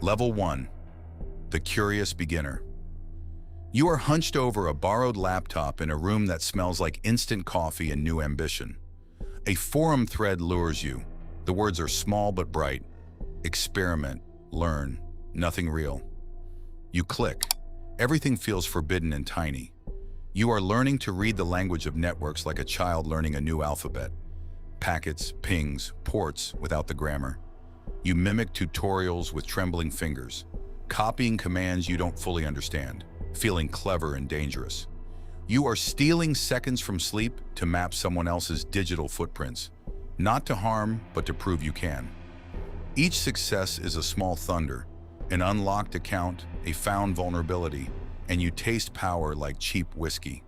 Level 1. The Curious Beginner. You are hunched over a borrowed laptop in a room that smells like instant coffee and new ambition. A forum thread lures you. The words are small but bright. Experiment, learn, nothing real. You click. Everything feels forbidden and tiny. You are learning to read the language of networks like a child learning a new alphabet. Packets, pings, ports without the grammar. You mimic tutorials with trembling fingers, copying commands you don't fully understand, feeling clever and dangerous. You are stealing seconds from sleep to map someone else's digital footprints, not to harm, but to prove you can. Each success is a small thunder, an unlocked account, a found vulnerability, and you taste power like cheap whiskey.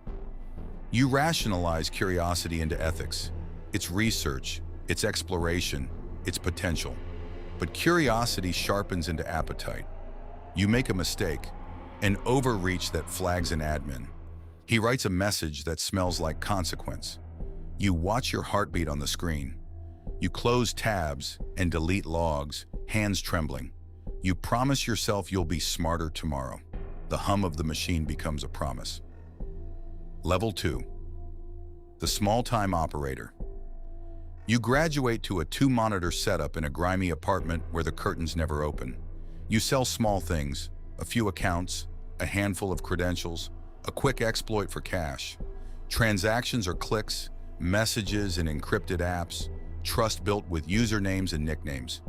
You rationalize curiosity into ethics. It's research, it's exploration, it's potential. But curiosity sharpens into appetite. You make a mistake, an overreach that flags an admin. He writes a message that smells like consequence. You watch your heartbeat on the screen. You close tabs and delete logs, hands trembling. You promise yourself you'll be smarter tomorrow. The hum of the machine becomes a promise. Level 2. The Small-Time Operator. You graduate to a 2-monitor setup in a grimy apartment where the curtains never open. You sell small things, a few accounts, a handful of credentials, a quick exploit for cash. Transactions are clicks, messages and encrypted apps, trust built with usernames and nicknames.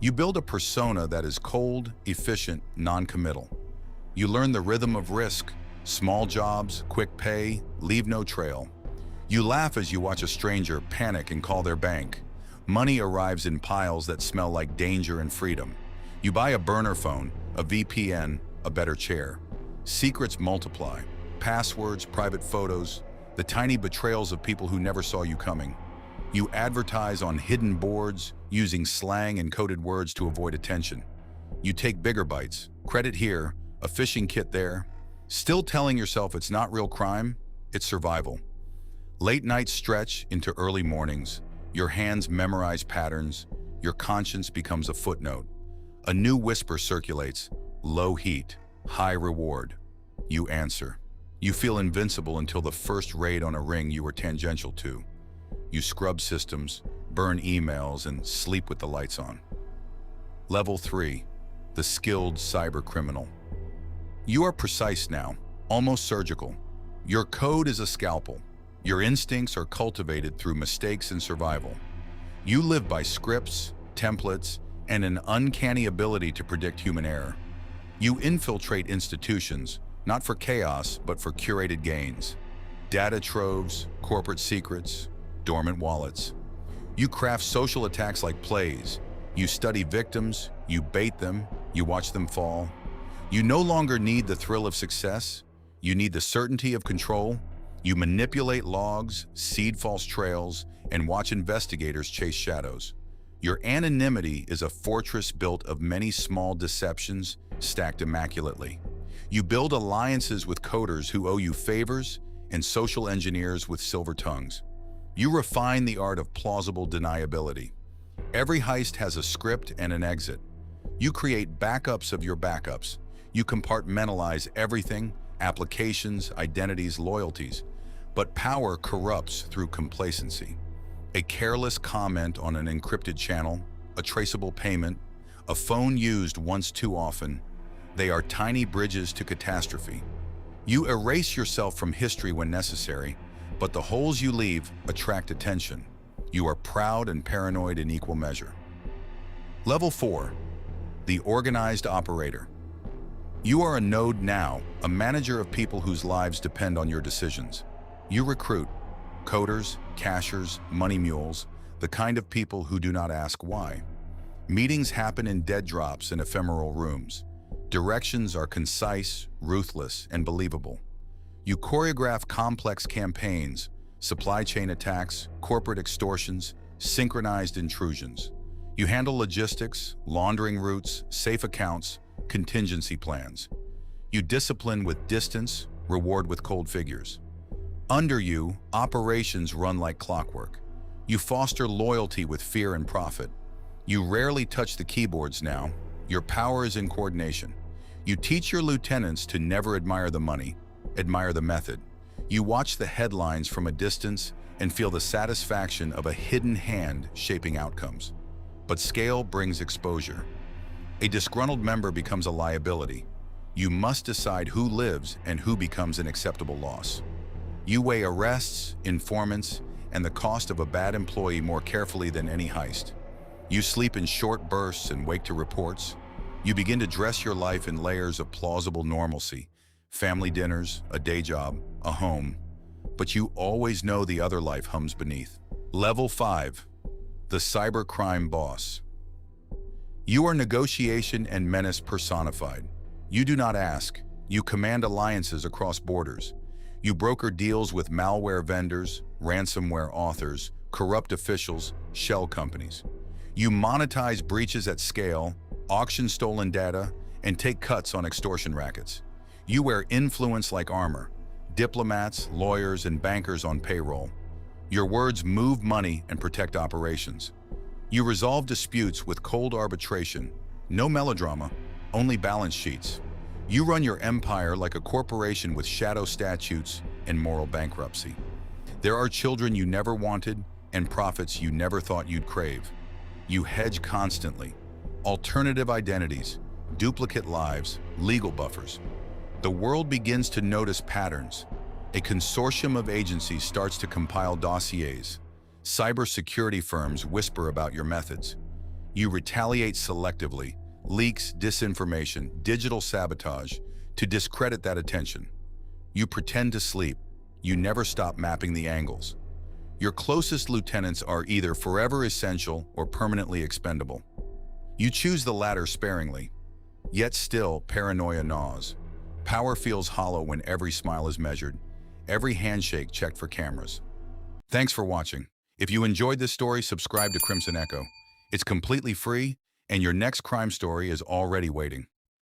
You build a persona that is cold, efficient, non-committal. You learn the rhythm of risk, small jobs, quick pay, leave no trail. You laugh as you watch a stranger panic and call their bank. Money arrives in piles that smell like danger and freedom. You buy a burner phone, a VPN, a better chair. Secrets multiply. Passwords, private photos, the tiny betrayals of people who never saw you coming. You advertise on hidden boards, using slang and coded words to avoid attention. You take bigger bites, credit here, a phishing kit there, still telling yourself it's not real crime, it's survival. Late nights stretch into early mornings. Your hands memorize patterns. Your conscience becomes a footnote. A new whisper circulates. Low heat, high reward. You answer. You feel invincible until the first raid on a ring you were tangential to. You scrub systems, burn emails, and sleep with the lights on. Level 3. The Skilled Cybercriminal. You are precise now, almost surgical. Your code is a scalpel. Your instincts are cultivated through mistakes and survival. You live by scripts, templates, and an uncanny ability to predict human error. You infiltrate institutions, not for chaos, but for curated gains. Data troves, corporate secrets, dormant wallets. You craft social attacks like plays. You study victims, you bait them, you watch them fall. You no longer need the thrill of success. You need the certainty of control. You manipulate logs, seed false trails, and watch investigators chase shadows. Your anonymity is a fortress built of many small deceptions stacked immaculately. You build alliances with coders who owe you favors and social engineers with silver tongues. You refine the art of plausible deniability. Every heist has a script and an exit. You create backups of your backups. You compartmentalize everything, applications, identities, loyalties. But power corrupts through complacency. A careless comment on an encrypted channel, a traceable payment, a phone used once too often, they are tiny bridges to catastrophe. You erase yourself from history when necessary, but the holes you leave attract attention. You are proud and paranoid in equal measure. Level 4. The Organized Operator. You are a node now, a manager of people whose lives depend on your decisions. You recruit coders, cashers, money mules, the kind of people who do not ask why. Meetings happen in dead drops in ephemeral rooms. Directions are concise, ruthless, and believable. You choreograph complex campaigns, supply chain attacks, corporate extortions, synchronized intrusions. You handle logistics, laundering routes, safe accounts, contingency plans. You discipline with distance, reward with cold figures. Under you, operations run like clockwork. You foster loyalty with fear and profit. You rarely touch the keyboards now. Your power is in coordination. You teach your lieutenants to never admire the money, admire the method. You watch the headlines from a distance and feel the satisfaction of a hidden hand shaping outcomes. But scale brings exposure. A disgruntled member becomes a liability. You must decide who lives and who becomes an acceptable loss. You weigh arrests, informants, and the cost of a bad employee more carefully than any heist. You sleep in short bursts and wake to reports. You begin to dress your life in layers of plausible normalcy, family dinners, a day job, a home. But you always know the other life hums beneath. Level 5. The cybercrime boss. You are negotiation and menace personified. You do not ask. You command alliances across borders. You broker deals with malware vendors, ransomware authors, corrupt officials, shell companies. You monetize breaches at scale, auction stolen data, and take cuts on extortion rackets. You wear influence like armor. Diplomats, lawyers, and bankers on payroll. Your words move money and protect operations. You resolve disputes with cold arbitration. No melodrama, only balance sheets. You run your empire like a corporation with shadow statutes and moral bankruptcy. There are children you never wanted and profits you never thought you'd crave. You hedge constantly. Alternative identities, duplicate lives, legal buffers. The world begins to notice patterns. A consortium of agencies starts to compile dossiers. Cybersecurity firms whisper about your methods. You retaliate selectively, leaks, disinformation, digital sabotage, to discredit that attention. You pretend to sleep. You never stop mapping the angles. Your closest lieutenants are either forever essential or permanently expendable. You choose the latter sparingly. Yet still, paranoia gnaws. Power feels hollow when every smile is measured, every handshake checked for cameras. Thanks for watching. If you enjoyed this story, subscribe to Crimson Echo. It's completely free, and your next crime story is already waiting.